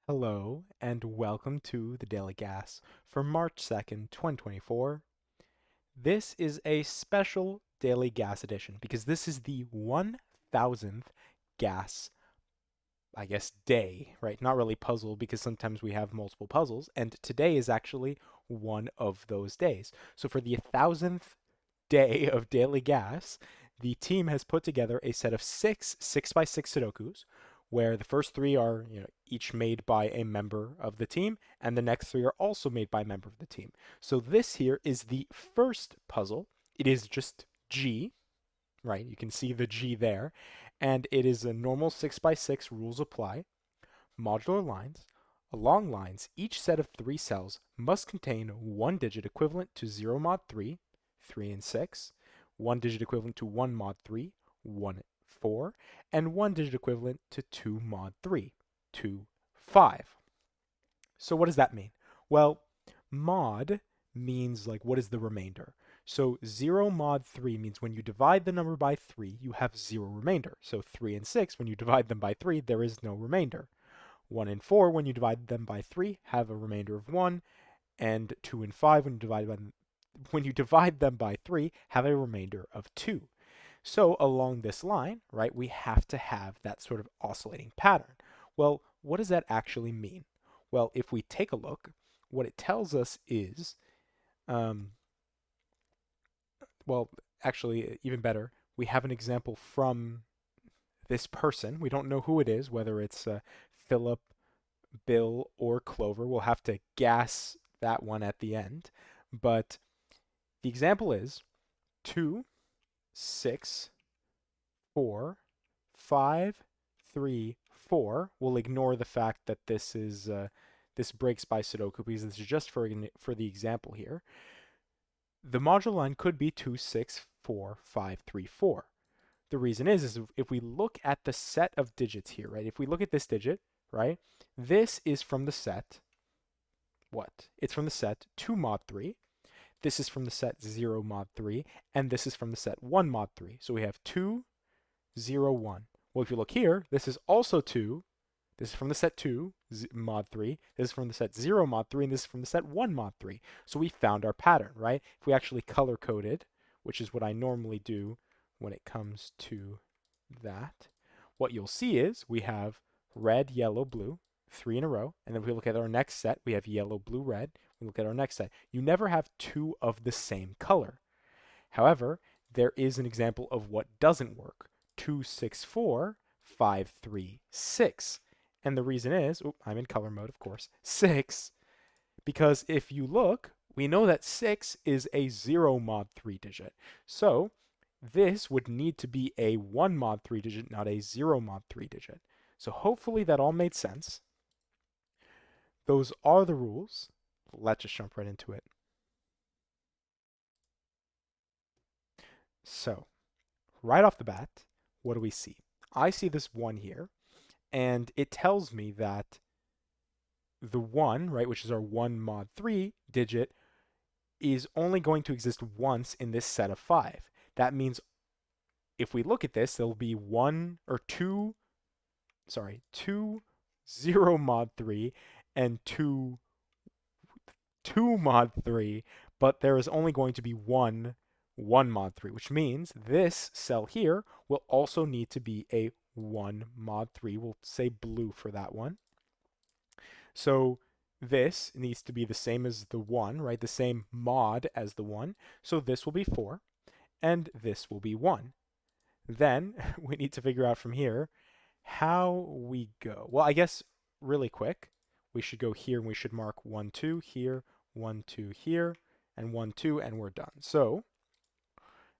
Hello, and welcome to the Daily Gas for March 2nd, 2024. This is a special Daily Gas edition because this is the 1000th gas, I guess, day, right? Not really puzzle because sometimes we have multiple puzzles, and today is actually one of those days. So for the 1000th day of Daily Gas, the team has put together a set of six by six Sudokus, where the first three are each made by a member of the team, and the next three are also made by a member of the team. So this here is the first puzzle. It is just G, right? You can see the G there, and it is a normal 6 by 6 rules apply, modular lines. Along lines, each set of three cells must contain one digit equivalent to 0 mod 3, 3 and 6, one digit equivalent to 1 mod 3, 1, 4, and one digit equivalent to 2 mod 3, 2, 5. So what does that mean? Well, mod means like what is the remainder? So 0 mod 3 means when you divide the number by 3, you have 0 remainder. So 3 and 6, when you divide them by 3, there is no remainder. 1 and 4, when you divide them by 3, have a remainder of 1, and 2 and 5, when you divide them by 3, have a remainder of 2. So along this line, right, we have to have that sort of oscillating pattern. Well, what does that actually mean? Well, if we take a look, what it tells us is, um, well, actually, even better, we have an example from this person. We don't know who it is, whether it's Philip, Bill, or Clover. We'll have to guess that one at the end. But the example is 2, 6, 4, 5, 3, 4. We'll ignore the fact that this breaks by Sudoku because this is just for the example here. The modular line could be 2, 6, 4, 5, 3, 4. The reason is if we look at the set of digits here, right? If we look at this digit, right? This is from the set what? It's from the set 2 mod 3. This is from the set 0 mod 3, and this is from the set 1 mod 3. So we have 2, 0, 1. Well, if you look here, this is also 2. This is from the set 2 mod 3. This is from the set 0 mod 3, and this is from the set 1 mod 3. So we found our pattern, right? If we actually color coded, which is what I normally do when it comes to that, what you'll see is we have red, yellow, blue, 3 in a row. And then if we look at our next set, we have yellow, blue, red. We look at our next set. You never have two of the same color. However, there is an example of what doesn't work. 2, 6, 4, 5, 3, 6. And the reason is, I'm in color mode, of course, 6, because if you look, we know that 6 is a 0 mod 3 digit. So this would need to be a 1 mod 3 digit, not a 0 mod 3 digit. So hopefully that all made sense. Those are the rules. Let's just jump right into it. So, right off the bat, what do we see? I see this 1 here, and it tells me that the 1, right, which is our 1 mod 3 digit, is only going to exist once in this set of 5. That means if we look at this, there'll be 1 or 2, 0 mod 3 and 2 mod 3, but there is only going to be 1 mod 3, which means this cell here will also need to be a 1 mod 3. We'll say blue for that one. So this needs to be the same as the 1, right? The same mod as the 1. So this will be 4, and this will be 1. Then we need to figure out from here how we go. Well, I guess really quick, we should go here and we should mark 1, 2 here, 1, 2 here, and 1, 2, and we're done. So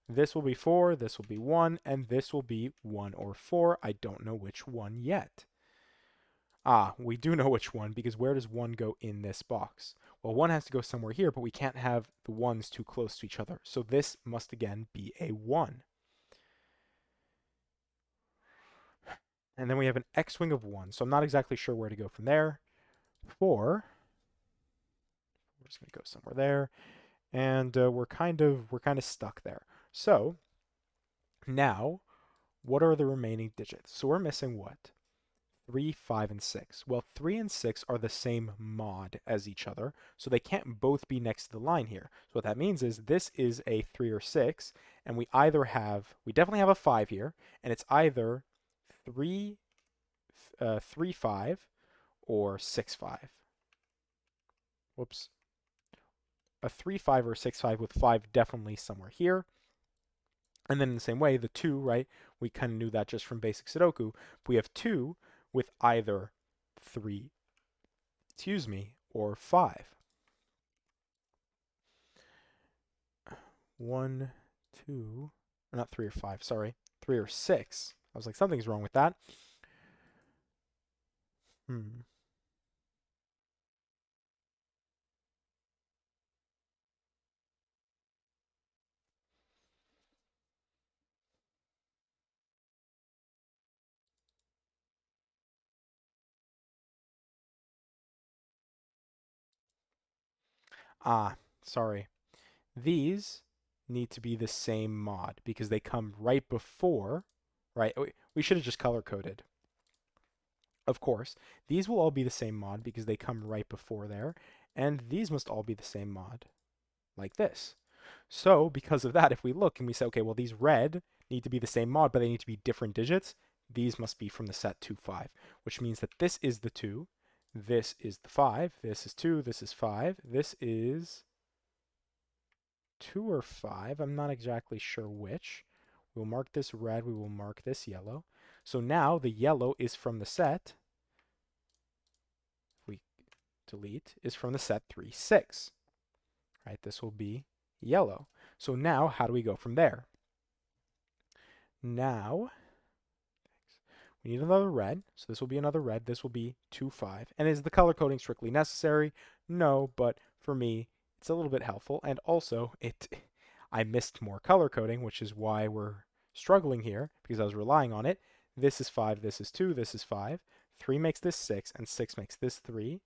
this will be 4, this will be 1, and this will be 1 or 4. I don't know which one yet. We do know which one, because where does 1 go in this box? Well, 1 has to go somewhere here, but we can't have the 1s too close to each other. So this must again be a 1. And then we have an x-wing of 1. So I'm not exactly sure where to go from there. 4. We're just going to go somewhere there. And we're kind of stuck there. So now, what are the remaining digits? So we're missing what? 3, 5, and 6. Well, 3 and 6 are the same mod as each other, so they can't both be next to the line here. So what that means is this is a 3 or 6, and we definitely have a 5 here, and it's either 3, 3, 5, or 6, 5. Whoops. A 3, 5, or 6, 5 with 5 definitely somewhere here. And then in the same way, the 2, right, we kind of knew that just from basic Sudoku. We have 2 with either 3, or 5. 1, 2, not 3 or 5, sorry. 3 or 6. I was like, something's wrong with that. Hmm. Sorry. These need to be the same mod because they come right before, right? We should have just color coded. Of course, these will all be the same mod because they come right before there, and these must all be the same mod, like this. So because of that, if we look and we say, okay, well, these red need to be the same mod, but they need to be different digits, these must be from the set 2, 5, which means that this is the 2, this is the 5, this is 2, this is 5, this is 2 or 5. I'm not exactly sure which. We'll mark this red, we will mark this yellow. So now the yellow is from the set, if we delete, is from the set 3, 6. Right, this will be yellow. So now how do we go from there? Now we need another red, so this will be another red. This will be 2, 5. And is the color coding strictly necessary? No, but for me, it's a little bit helpful. And also, I missed more color coding, which is why we're struggling here, because I was relying on it. This is 5, this is 2, this is 5. 3 makes this 6, and 6 makes this 3.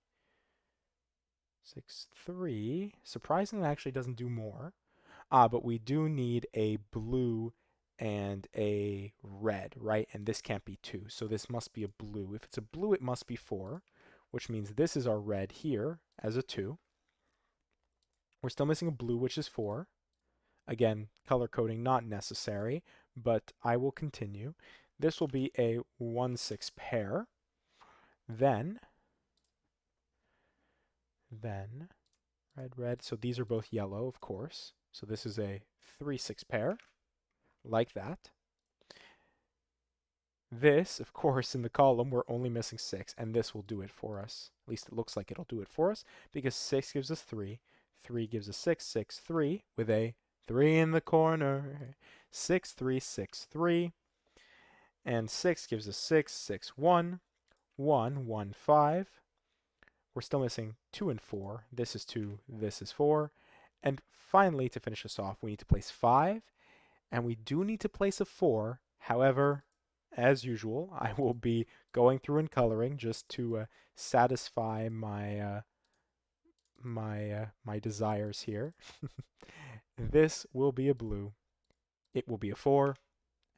6, 3. Surprisingly, actually doesn't do more. But we do need a blue and a red, right? And this can't be 2, so this must be a blue. If it's a blue, it must be 4, which means this is our red here as a 2. We're still missing a blue, which is 4. Again, color coding not necessary, but I will continue. This will be a 1, 6 pair. Then, red, red. So these are both yellow, of course. So this is a 3, 6 pair, like that. This, of course, in the column, we're only missing 6, and this will do it for us. At least it looks like it'll do it for us, because 6 gives us 3, 3 gives us 6, 6, 3, with a 3 in the corner. 6, 3, 6, 3. And 6 gives us 6, 6, 1, 1, 1, 5. We're still missing 2 and 4. This is 2, this is 4. And finally, to finish us off, we need to place 5, and we do need to place a 4. However, as usual, I will be going through and coloring just to satisfy my desires here. This will be a blue. It will be a 4,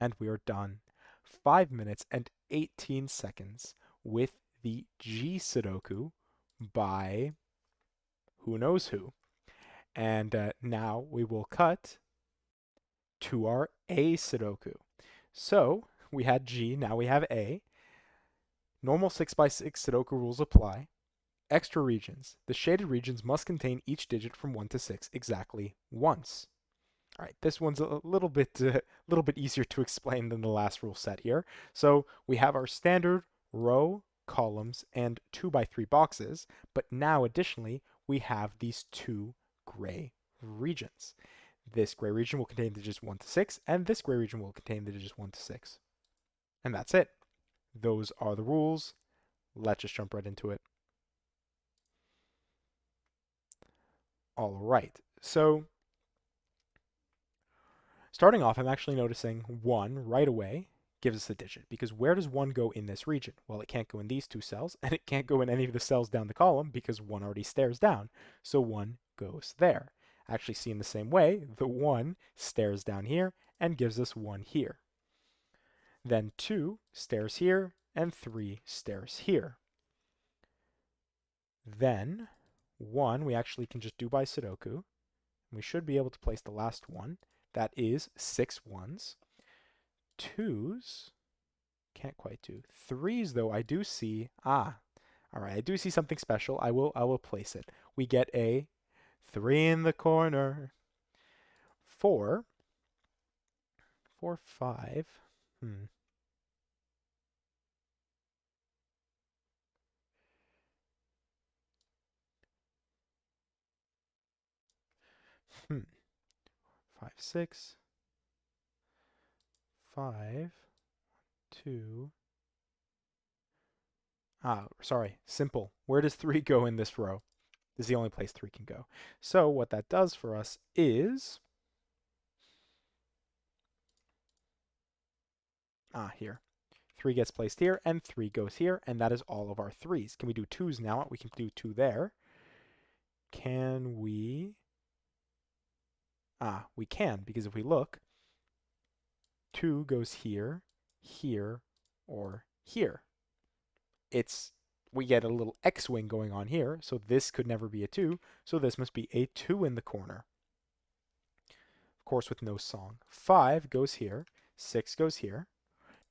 and we are done. 5 minutes and 18 seconds with the G Sudoku by who knows who. And now we will cut to our A Sudoku. So we had G, now we have A. Normal 6x6 Sudoku rules apply. Extra regions. The shaded regions must contain each digit from 1 to 6 exactly once. All right, this one's a little bit easier to explain than the last rule set here. So we have our standard row, columns, and 2x3 boxes, but now additionally we have these 2 gray regions. This gray region will contain the digits 1 to 6, and this gray region will contain the digits 1 to 6. And that's it. Those are the rules. Let's just jump right into it. All right, so starting off, I'm actually noticing 1 right away gives us a digit, because where does 1 go in this region? Well, it can't go in these 2 cells, and it can't go in any of the cells down the column because 1 already stares down, so 1 goes there. Actually, seen the same way, the 1 stares down here and gives us 1 here. Then 2 stares here and 3 stairs here. Then 1 we actually can just do by Sudoku. We should be able to place the last one. That is 6 ones. 2s, can't quite do. 3s though, I do see, all right, I do see something special. I will place it. We get a 3 in the corner. 4, 4, 5. 5, 6, 5, 2. Sorry, simple. Where does 3 go in this row? This is the only place 3 can go. So what that does for us is, here. 3 gets placed here, and 3 goes here, and that is all of our 3s. Can we do 2s now? We can do 2 there. Can we? We can, because if we look, 2 goes here, here, or here. We get a little X-wing going on here, so this could never be a 2, so this must be a 2 in the corner. Of course, with no song. 5 goes here, 6 goes here.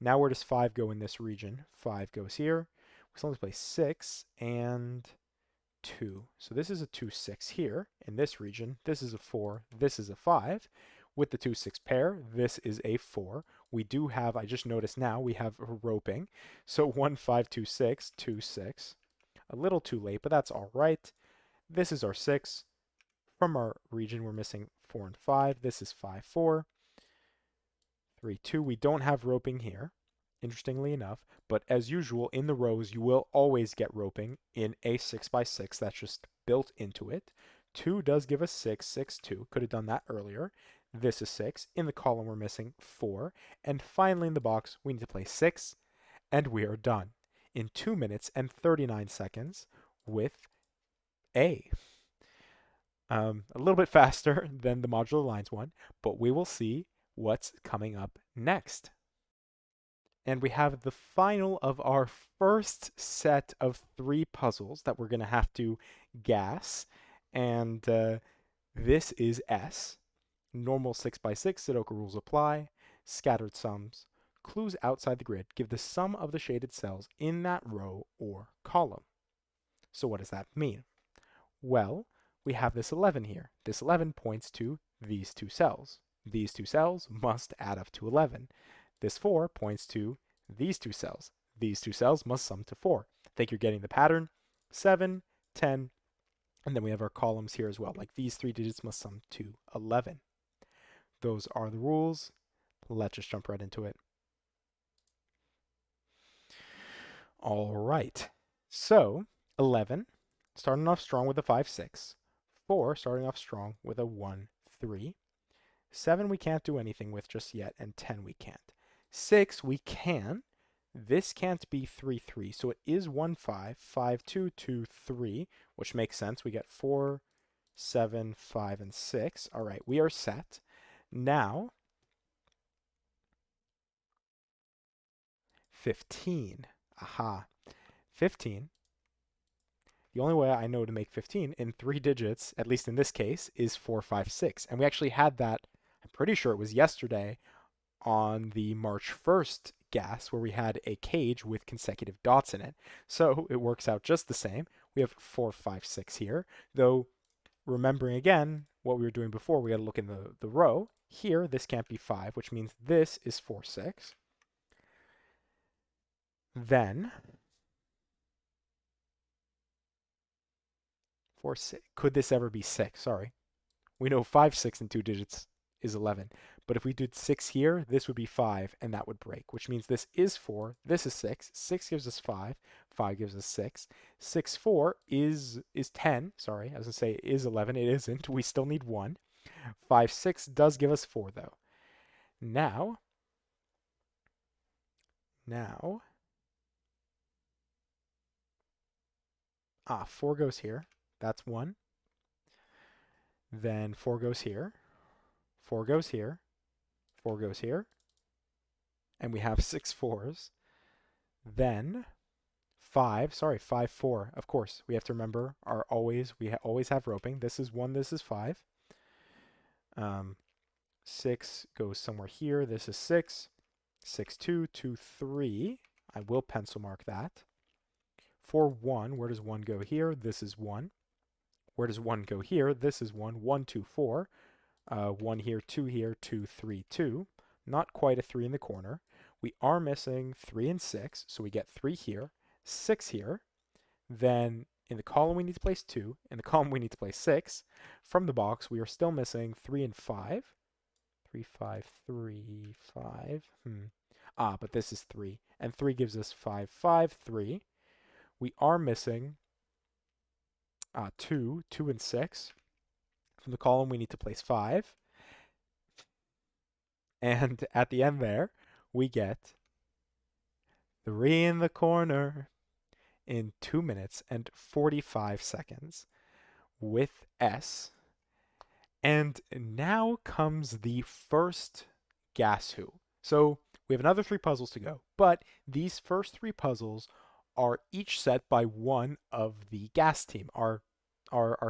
Now where does 5 go in this region? 5 goes here. We still have to play 6 and 2. So this is a 2, 6 here in this region. This is a 4. This is a 5. With the 2, 6 pair, this is a 4. We do have, I just noticed now, we have roping. So 1, 5, 2, 6, 2, 6. A little too late, but that's all right. This is our 6. From our region, we're missing 4 and 5. This is 5, 4. 3, 2. We don't have roping here, interestingly enough, but as usual, in the rows, you will always get roping in a 6x6. That's just built into it. 2 does give us 6, 6, 2. Could have done that earlier. This is 6. In the column, we're missing 4. And finally, in the box, we need to place 6, and we are done in 2 minutes and 39 seconds with A. A little bit faster than the modular lines one, but we will see what's coming up next. And we have the final of our first set of 3 puzzles that we're going to have to gas. And this is S. Normal 6x6, Sudoku rules apply. Scattered sums. Clues outside the grid give the sum of the shaded cells in that row or column. So what does that mean? Well, we have this 11 here. This 11 points to these 2 cells. These 2 cells must add up to 11. This 4 points to these 2 cells. These 2 cells must sum to 4. I think you're getting the pattern. 7, 10, and then we have our columns here as well. Like these 3 digits must sum to 11. Those are the rules. Let's just jump right into it. All right. So 11, starting off strong with a 5, 6. 4, starting off strong with a 1, 3. 7 we can't do anything with just yet, and 10 we can't. 6 we can. This can't be 3, 3, so it is 1, 5, 5, 2, 2, 3, which makes sense. We get 4, 7, 5, and 6. All right, we are set. Now, 15. Aha. 15. The only way I know to make 15 in 3 digits, at least in this case, is 4, 5, 6. And we actually had that, I'm pretty sure it was yesterday, on the March 1st gas, where we had a cage with consecutive dots in it. So it works out just the same. We have 4, 5, 6 here, though remembering again what we were doing before, we got to look in the row. Here, this can't be 5, which means this is 4, 6. Then 4, 6. Could this ever be 6? Sorry. We know 5, 6 in 2 digits is 11. But if we did 6 here, this would be 5, and that would break, which means this is 4, this is 6. 6 gives us 5, 5 gives us 6. 6, 4 is 10. Sorry, I was going to say is 11. It isn't. We still need 1. 5, 6 does give us 4, though. Now, 4 goes here. That's 1. Then 4 goes here. 4 goes here. 4 goes here. And we have 6 4s. Then 5, sorry, 5, 4. Of course, we have to remember our always, always have roping. This is 1, this is 5. Um, 6 goes somewhere here. This is 6. 6, 2, 2, 3. I will pencil mark that. 4, 1. Where does 1 go here? This is 1. Where does 1 go here? This is 1. 1, 2, 4. 1 here, 2 here, 2, 3, 2. Not quite a 3 in the corner. We are missing 3 and 6, so we get 3 here, 6 here. Then in the column we need to place 2. In the column we need to place 6. From the box we are still missing 3 and 5. 3, 5, 3, 5. But this is 3. And 3 gives us 5, 5, 3. We are missing 2, 2 and 6. From the column we need to place 5. And at the end there, we get 3 in the corner in 2 minutes and 45 seconds with S. And now comes the first Guess Who. So we have another 3 puzzles to go, but these first 3 puzzles are each set by one of the gas team, our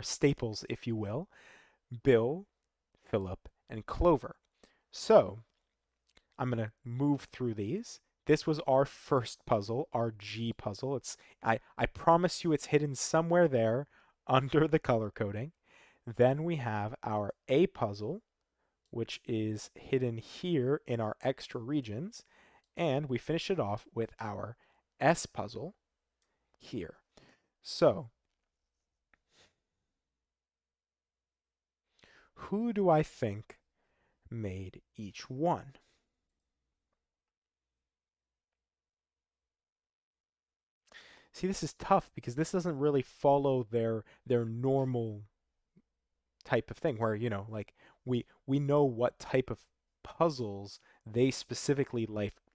staples, if you will, Bill, Philip, and Clover. So I'm going to move through these. This was our first puzzle, our G puzzle. I promise you it's hidden somewhere there under the color coding. Then we have our A puzzle, which is hidden here in our extra regions. And we finish it off with our S puzzle here. So, who do I think made each one? See, this is tough because this doesn't really follow their normal type of thing where, like we know what type of puzzles they specifically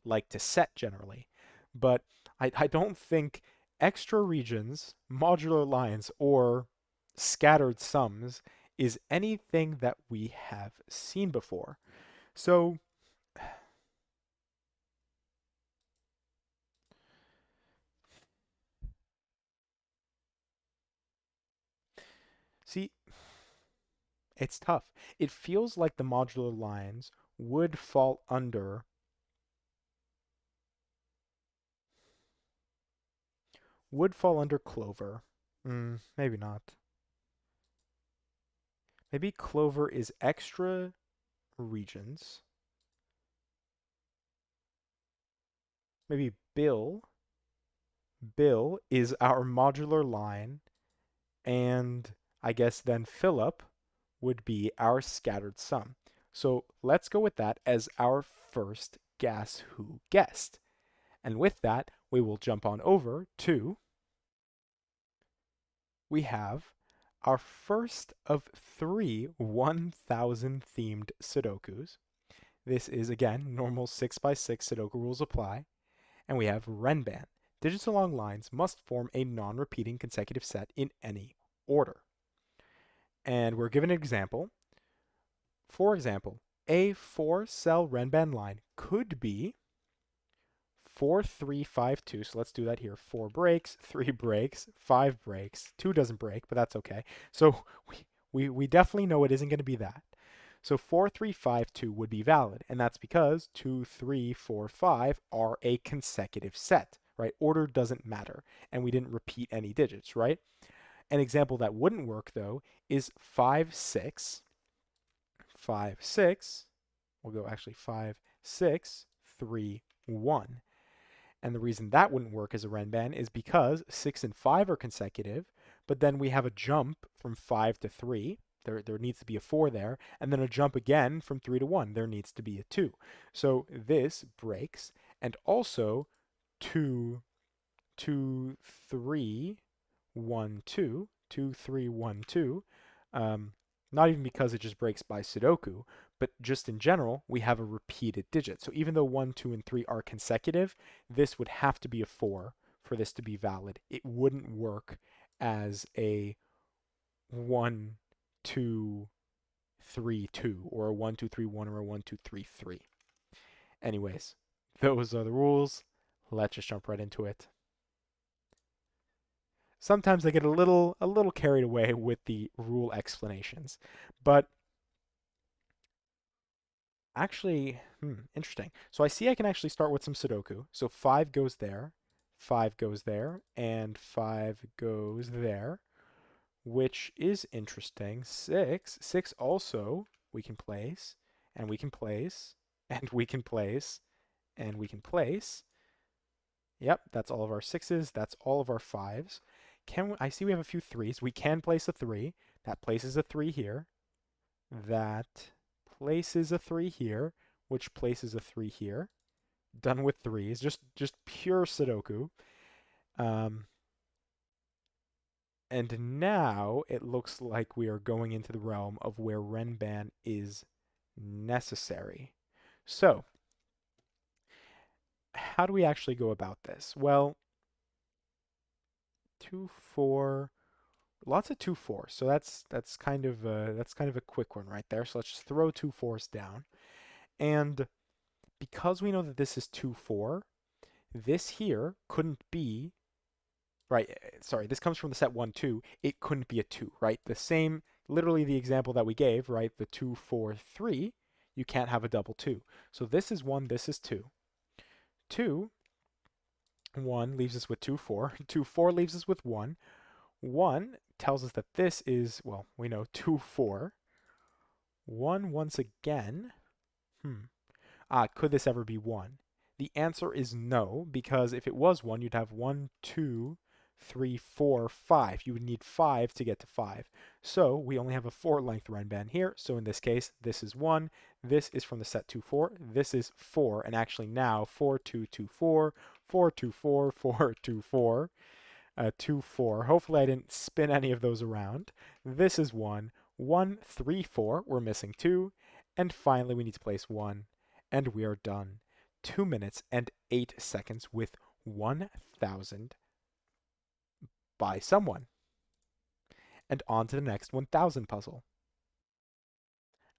like to set generally. But I don't think extra regions, modular lines, or scattered sums is anything that we have seen before. So, see, it's tough. It feels like the modular lines would fall under Clover. Maybe not. Maybe Clover is extra regions. Maybe Bill is our modular line, and I guess then Philip would be our scattered sum. So let's go with that as our first Guess Who guessed. And with that, we will jump on over to, we have our first of 3 1000 themed Sudokus. This is again normal 6x6 Sudoku rules apply. And we have Renban. Digits along lines must form a non-repeating consecutive set in any order. And we're given an example. For example, a 4-cell Renban line could be 4, 3, 5, 2. So let's do that here. 4 breaks, 3 breaks, 5 breaks. 2 doesn't break, but that's okay. So we definitely know it isn't going to be that. So 4, 3, 5, 2 would be valid, and that's because 2, 3, 4, 5 are a consecutive set, right? Order doesn't matter, and we didn't repeat any digits, right? An example that wouldn't work, though, is 5, 6, 5, 6. We'll go actually 5, 6, 3, 1. And the reason that wouldn't work as a Renban is because 6 and 5 are consecutive, but then we have a jump from 5 to 3. There needs to be a 4 there, and then a jump again from 3 to 1. There needs to be a 2. So this breaks, and also 2, 2, 3, 1, 2, 2, 3, 1, 2. Not even because it just breaks by Sudoku, but just in general, we have a repeated digit. So even though 1, 2, and 3 are consecutive, this would have to be a 4 for this to be valid. It wouldn't work as a 1, 2, 3, 2, or a 1, 2, 3, 1, or a 1, 2, 3, 3. Anyways, those are the rules. Let's just jump right into it. Sometimes I get a little carried away with the rule explanations, but actually, interesting. So I see I can actually start with some Sudoku. So 5 goes there, 5 goes there, and 5 goes there, which is interesting. 6 also we can place, and we can place, and we can place, and we can place. Yep, that's all of our 6s, that's all of our 5s. I see we have a few 3s. We can place a 3. That places a 3 here. That places a 3 here, which places a 3 here. Done with 3s, just pure Sudoku. Um, and now it looks like we are going into the realm of where Renban is necessary. So, how do we actually go about this? Well, 2, 4, lots of 2 4. So that's kind of a quick one right there. So let's just throw 2 4s down. And because we know that this is 2 4, this here couldn't be right. Sorry, this comes from the set 1 2. It couldn't be a 2, right? The same, literally the example that we gave, right? The 2 4 3. You can't have a double 2. So this is 1, this is 2. 2 1 leaves us with 2 4. 2 4 leaves us with 1. 1 tells us that this is, well, we know 2 4. 1 once again. Could this ever be 1? The answer is no, because if it was 1, you'd have 1, 2, 3, 4, 5. You would need 5 to get to 5. So we only have a 4 length Renban here. So in this case, this is 1. This is from the set 2, 4. This is 4. And actually now 4, 2, 2, 4, 4, 2, 4, 4, 2, 4. 2, 4. Hopefully I didn't spin any of those around. This is 1. 1, 3, 4. We're missing 2. And finally, we need to place 1. And we are done. 2 minutes and 8 seconds with 1,000 by someone. And on to the next 1,000 puzzle.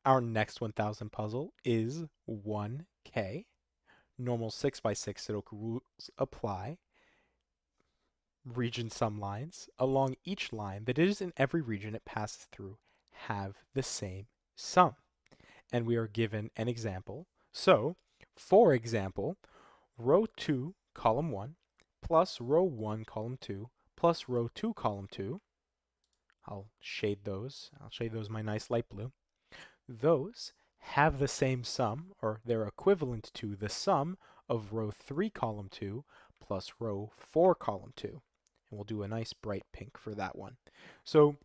Our next 1,000 puzzle is 1K. Normal 6x6 Sudoku rules apply. Region sum lines along each line that is in every region it passes through have the same sum. And we are given an example. So, for example, row 2, column 1, plus row 1, column 2, plus row 2, column 2. I'll shade those. I'll shade those my nice light blue. Those have the same sum, or they're equivalent to the sum of row 3, column 2, plus row 4, column 2. And we'll do a nice bright pink for that one. So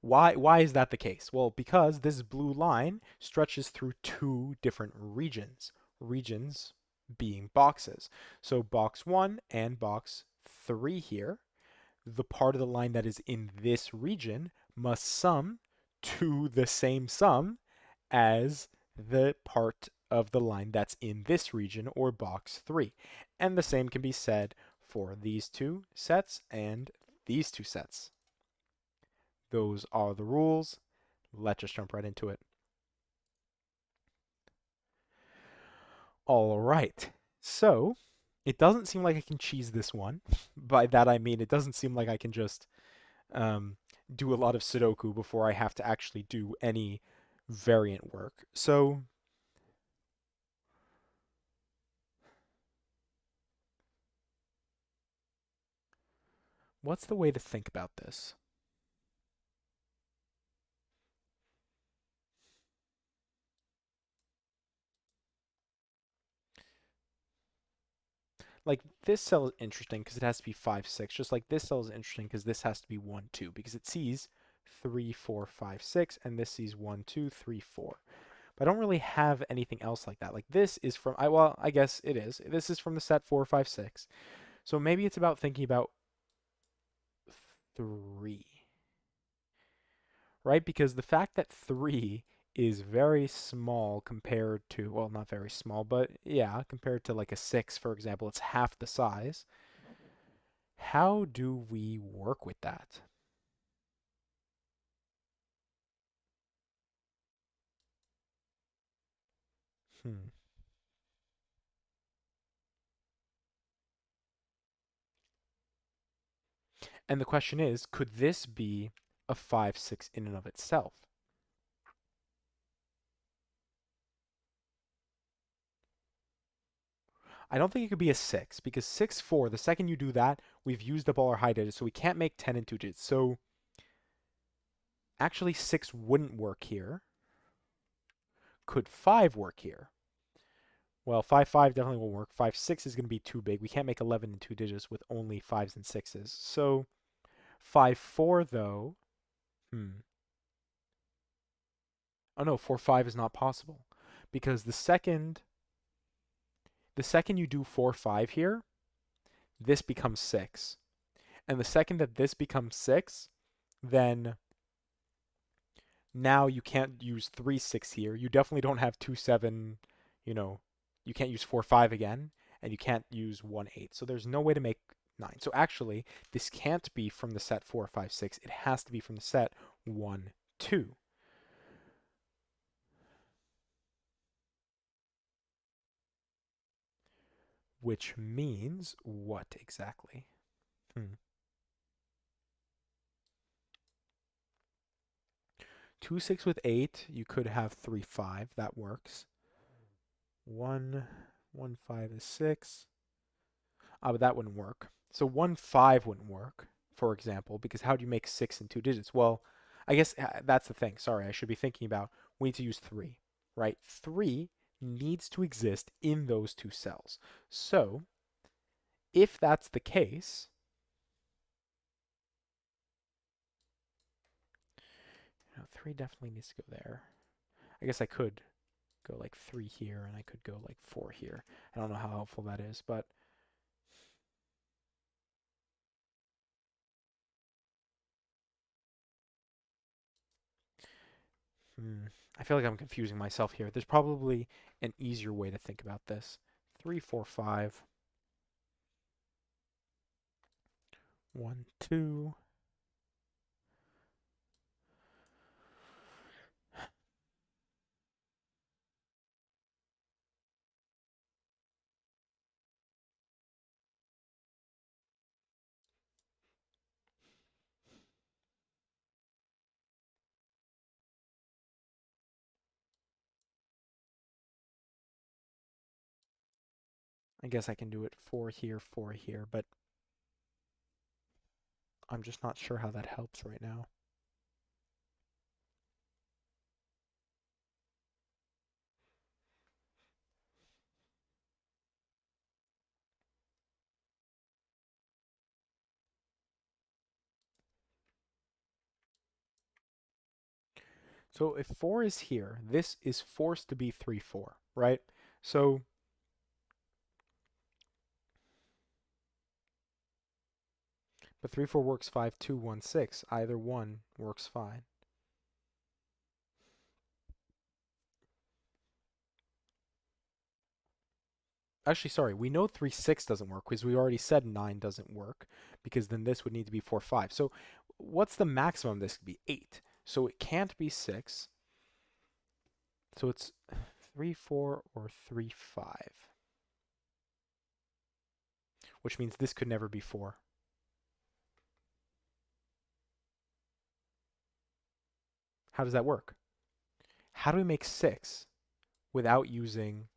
why is that the case? Well, because this blue line stretches through 2 different regions. Regions being boxes. So box 1 and box 3 here, the part of the line that is in this region must sum to the same sum as the part of the line that's in this region, or box 3. And the same can be said for these 2 sets and these 2 sets. Those are the rules. Let's just jump right into it. All right. So, it doesn't seem like I can cheese this one. By that I mean it doesn't seem like I can just do a lot of Sudoku before I have to actually do any variant work. So, what's the way to think about this? Like, this cell is interesting because it has to be 5, 6. Just like this cell is interesting because this has to be 1, 2. Because it sees 3, 4, 5, 6. And this sees 1, 2, 3, 4. But I don't really have anything else like that. Like, this is from, well, I guess it is. This is from the set 4, 5, 6. So maybe it's about thinking about 3. Right? Because the fact that 3 is very small compared to, well, not very small, but yeah, compared to like a 6, for example, it's half the size. How do we work with that? Hmm. And the question is, could this be a 5, 6 in and of itself? I don't think it could be a 6 because 6, 4, the second you do that, we've used up all our high digits, so we can't make 10 in 2 digits. So actually 6 wouldn't work here. Could 5 work here? Well, 5, 5 definitely won't work. 5, 6 is going to be too big. We can't make 11 in 2 digits with only 5s and 6s. So 5, 4 though, oh no, 4, 5 is not possible because the second you do 4, 5 here, this becomes 6. And the second that this becomes 6, then now you can't use 3, 6 here. You definitely don't have 2, 7, you know, you can't use 4, 5 again, and you can't use 1, 8. So there's no way to make 9. So actually, this can't be from the set 4, 5, 6. It has to be from the set 1, 2. Which means what exactly? 2, 6 with 8, you could have 3, 5. That works. 1, 1, 5 is 6. But that wouldn't work. So 1, 5 wouldn't work, for example, because how do you make 6 in 2 digits? Well, I guess that's the thing. Sorry, I should be thinking about we need to use 3, right? 3 needs to exist in those two cells. So if that's the case, 3 definitely needs to go there. I guess I could go like 3 here, and I could go like 4 here. I don't know how helpful that is, but I feel like I'm confusing myself here. There's probably an easier way to think about this. 3, 4, 5. 1, 2. I guess I can do it 4 here, but I'm just not sure how that helps right now. So if 4 is here, this is forced to be 3, 4, right? So but 3, 4 works 5, 2, 1, 6. Either one works fine. Actually, sorry, we know 3, 6 doesn't work because we already said 9 doesn't work because then this would need to be 4, 5. So what's the maximum? This could be 8. So it can't be 6. So it's 3, 4 or 3, 5, which means this could never be 4. How does that work? How do we make 6 without using...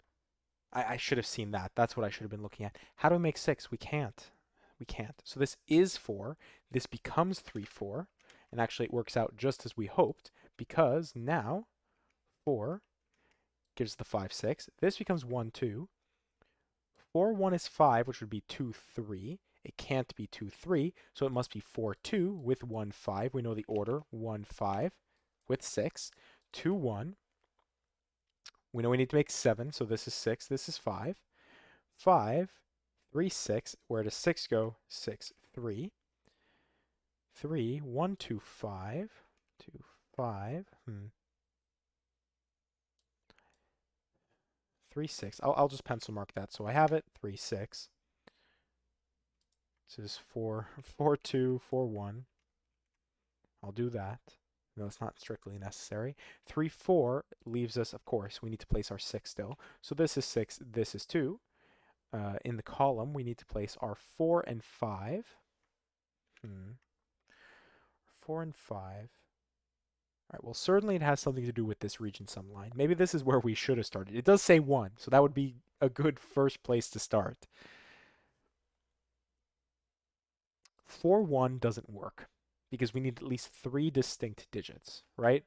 I should have seen that. That's what I should have been looking at. How do we make 6? We can't. We can't. So this is 4. This becomes 3, 4. And actually it works out just as we hoped because now 4 gives the 5, 6. This becomes 1, 2. 4, 1 is 5, which would be 2, 3. It can't be 2, 3, so it must be 4, 2 with 1, 5. We know the order. 1, 5 with 6. 2, 1. We know we need to make 7, so this is 6, this is 5. 5, 3, 6. Where does 6 go? 6, 3. 3, 1, 2, 5. 2, 5. 3, 6. I'll just pencil mark that so I have it. 3, 6. This is 4, 4, 2, 4, 1. I'll do that. No, it's not strictly necessary. 3, 4 leaves us, of course, we need to place our 6 still. So this is 6, this is 2. In the column, we need to place our 4 and 5. Hmm. 4 and 5. All right, well, certainly it has something to do with this region sum line. Maybe this is where we should have started. It does say 1, so that would be a good first place to start. 4-1 doesn't work because we need at least 3 distinct digits, right?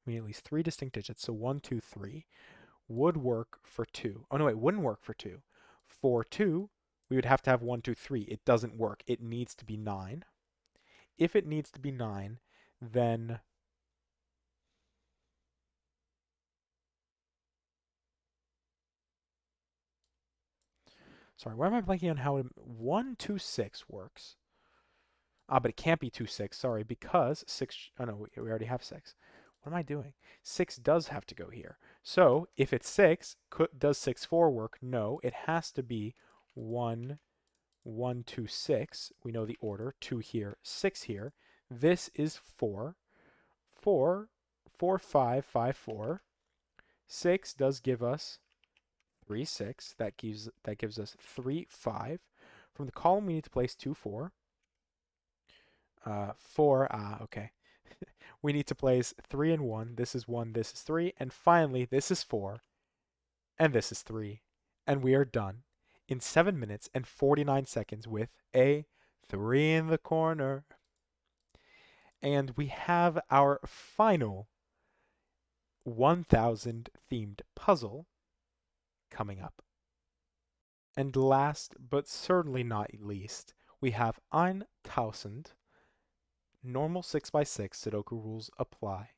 We need at least 3 distinct digits, so 1, 2, 3 would work for 2. Oh, no, it wouldn't work for 2. For 2, we would have to have 1, 2, 3. It doesn't work. It needs to be 9. If it needs to be 9, then sorry, why am I blanking on how 1, 2, 6 works? Ah, but it can't be 2, 6, sorry, because 6, oh no, we already have 6. What am I doing? 6 does have to go here. So if it's 6, does 6, 4 work? No, it has to be 1, 1, 2, 6. We know the order, 2 here, 6 here. This is 4. 4, 4, 5, 5, 4. 6 does give us 3, 6. That gives us 3, 5. From the column, we need to place 2, 4. 4, okay. We need to place 3 and 1. This is 1, this is 3. And finally, this is 4, and this is 3. And we are done in 7 minutes and 49 seconds with a 3 in the corner. And we have our final 1000 themed puzzle coming up. And last, but certainly not least, we have Eintausend. Normal 6x6 Sudoku rules apply.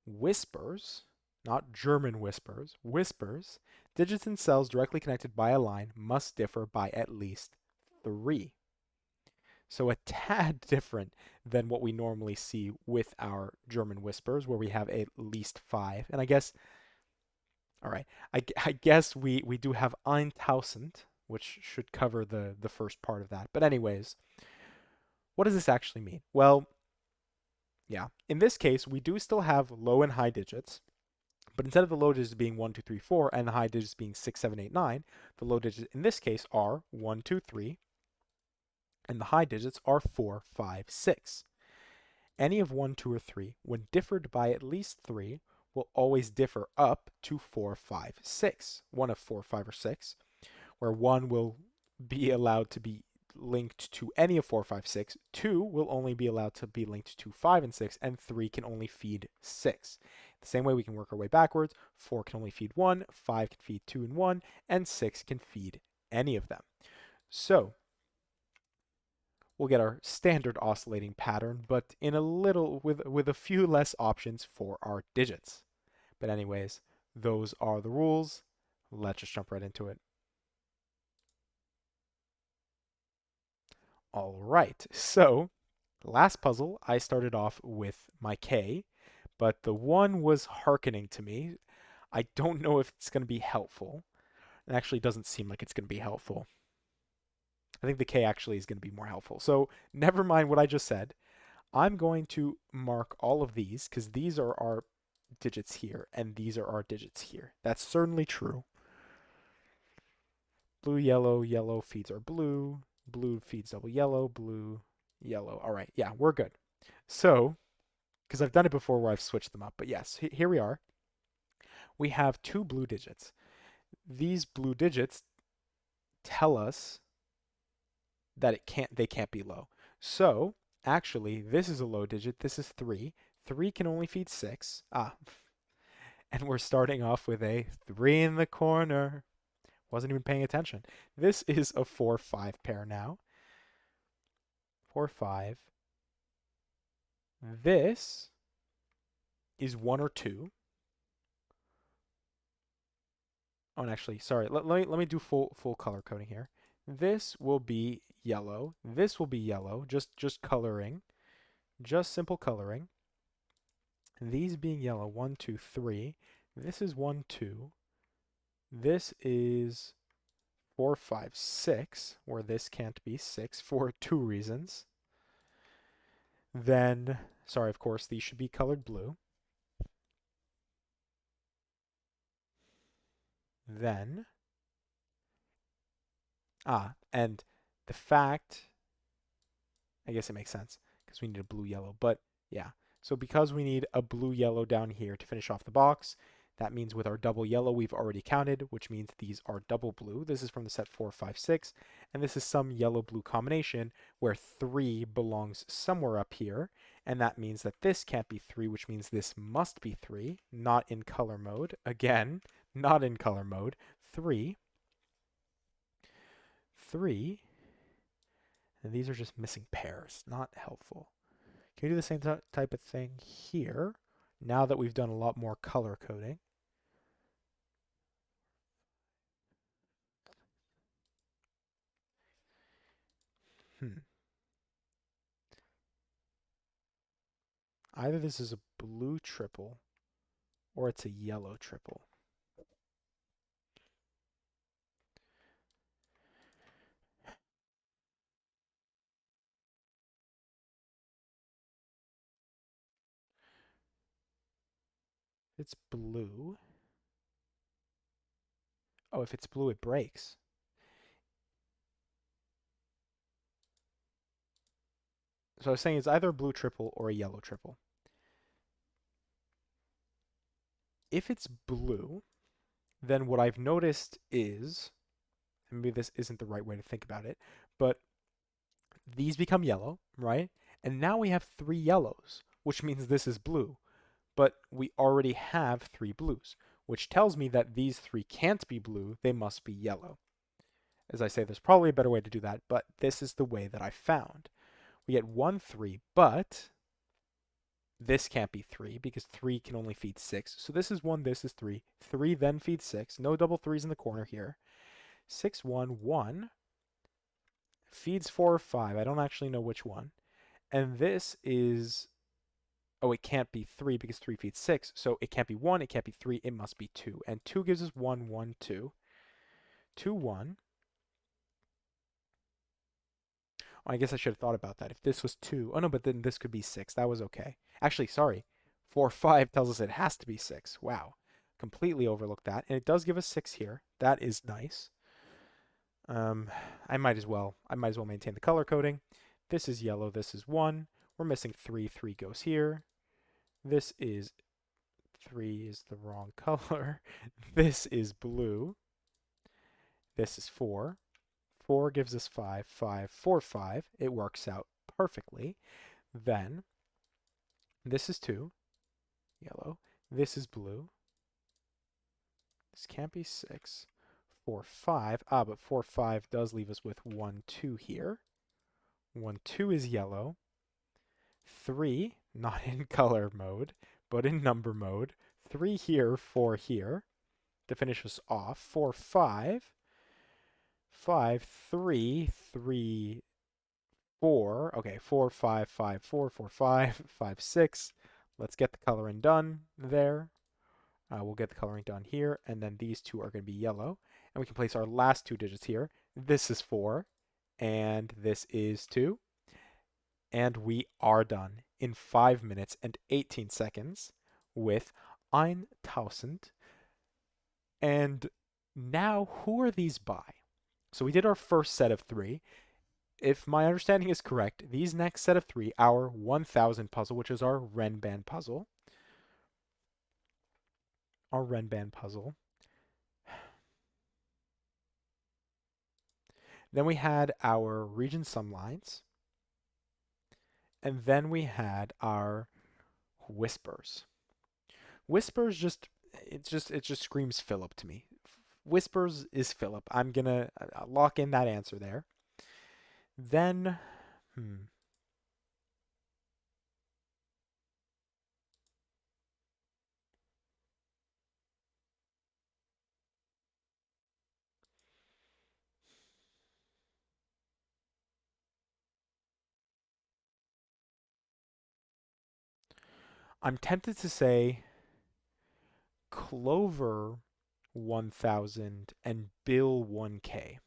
Whispers, not German whispers, whispers, digits in cells directly connected by a line must differ by at least 3. So a tad different than what we normally see with our German whispers, where we have at least 5. And I guess, all right, I guess we do have Eintausend, which should cover the first part of that. But anyways, what does this actually mean? Well, yeah, in this case, we do still have low and high digits, but instead of the low digits being 1, 2, 3, 4, and the high digits being 6, 7, 8, 9, the low digits in this case are 1, 2, 3, and the high digits are 4, 5, 6. Any of 1, 2, or 3, when differed by at least 3, will always differ up to 4, 5, 6. One of 4, 5, or 6, where 1 will be allowed to be linked to any of 4, 5, 6. 2 will only be allowed to be linked to 5 and 6, and 3 can only feed 6. The same way we can work our way backwards. 4 can only feed 1, 5 can feed 2 and 1, and 6 can feed any of them. So we'll get our standard oscillating pattern, but in a little with a few less options for our digits. But anyways, those are the rules. Let's just jump right into it. All right, so last puzzle, I started off with my K, but the 1 was hearkening to me. I don't know if it's going to be helpful. It actually doesn't seem like it's going to be helpful. I think the K actually is going to be more helpful. So never mind what I just said. I'm going to mark all of these because these are our digits here and these are our digits here. That's certainly true. Blue, yellow, yellow feeds are blue. Blue feeds double yellow, blue, yellow. All right, yeah, we're good. So, because I've done it before where I've switched them up, but yes, here we are. We have 2 blue digits. These blue digits tell us that they can't be low. So, actually, this is a low digit. This is 3. 3 can only feed 6. And we're starting off with a 3 in the corner. Wasn't even paying attention. This is a 4-5 pair now. 4, 5. This is 1 or 2. Oh, and actually, sorry. Let me do full color coding here. This will be yellow. This will be yellow. Just coloring. Just simple coloring. These being yellow, 1, 2, 3. This is 1, 2. This is 4, 5, 6, where this can't be 6 for 2 reasons. Then, sorry, of course, these should be colored blue. Then, And the fact, I guess it makes sense because we need a blue yellow. But yeah, so because we need a blue yellow down here to finish off the box, that means with our double yellow we've already counted, which means these are double blue. This is from the set 4, 5, 6, and this is some yellow blue combination where 3 belongs somewhere up here, and that means that this can't be 3, which means this must be 3, not in color mode. Again, not in color mode. 3, 3, and these are just missing pairs, not helpful. Can we do the same type of thing here now that we've done a lot more color coding? Hmm. Either this is a blue triple or it's a yellow triple. It's blue. Oh, if it's blue, it breaks. So I was saying it's either a blue triple or a yellow triple. If it's blue, then what I've noticed is, maybe this isn't the right way to think about it, but these become yellow, right? And now we have 3 yellows, which means this is blue. But we already have 3 blues, which tells me that these 3 can't be blue, they must be yellow. As I say, there's probably a better way to do that, but this is the way that I found. We get 1, 3, but this can't be 3 because 3 can only feed 6. So this is 1, this is 3. 3 then feeds 6. No double 3s in the corner here. 6, 1, 1 feeds 4 or 5. I don't actually know which one. And this is, oh, it can't be 3 because 3 feeds 6. So it can't be 1, it can't be 3, it must be 2. And 2 gives us 1, 1, 2. 2, 1. Oh, I guess I should have thought about that. If this was 2, oh no, but then this could be 6. That was okay. Actually, sorry. 4, 5 tells us it has to be 6. Wow. Completely overlooked that. And it does give us 6 here. That is nice. Um, I might as well maintain the color coding. This is yellow, this is 1. We're missing 3, 3 goes here. This is 3 is the wrong color. This is blue. This is 4. 4 gives us 5. 5, 4, 5. It works out perfectly. Then this is 2, yellow. This is blue. This can't be 6. 4, 5. But 4, 5 does leave us with 1, 2 here. 1, 2 is yellow. 3, not in color mode, but in number mode. 3 here, 4 here to finish us off. 4, 5. 5, 3, 3, 4. Okay, 4, 5, 5, 4, 4, 5, 5, 6. Let's get the coloring done there. We'll get the coloring done here, and then these two are going to be yellow. And we can place our last 2 digits here. This is 4, and this is 2. And we are done in 5 minutes and 18 seconds with Eintausend. And now, who are these by? So we did our first set of 3. If my understanding is correct, these next set of 3, our 1000 puzzle, which is our Renban puzzle, our Renban puzzle. Then we had our region sum lines, and then we had our whispers. Whispers it just screams Philip to me. Whispers is Philip. I'm gonna lock in that answer there. Then, I'm tempted to say Clover 1000 and Bill 1K.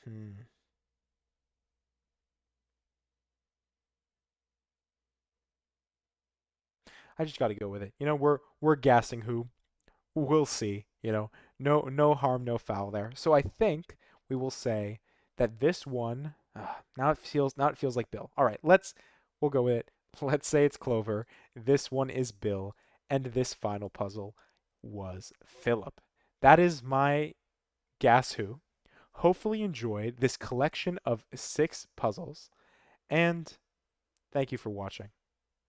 Hmm. I just got to go with it. We're gassing who. We'll see. You know, no harm, no foul there. So I think we will say that this one now it feels like Bill. All right, we'll go with it. Let's say it's Clover. This one is Bill, and this final puzzle was Philip. That is my Guess Who. Hopefully you enjoyed this collection of 6 puzzles, and thank you for watching.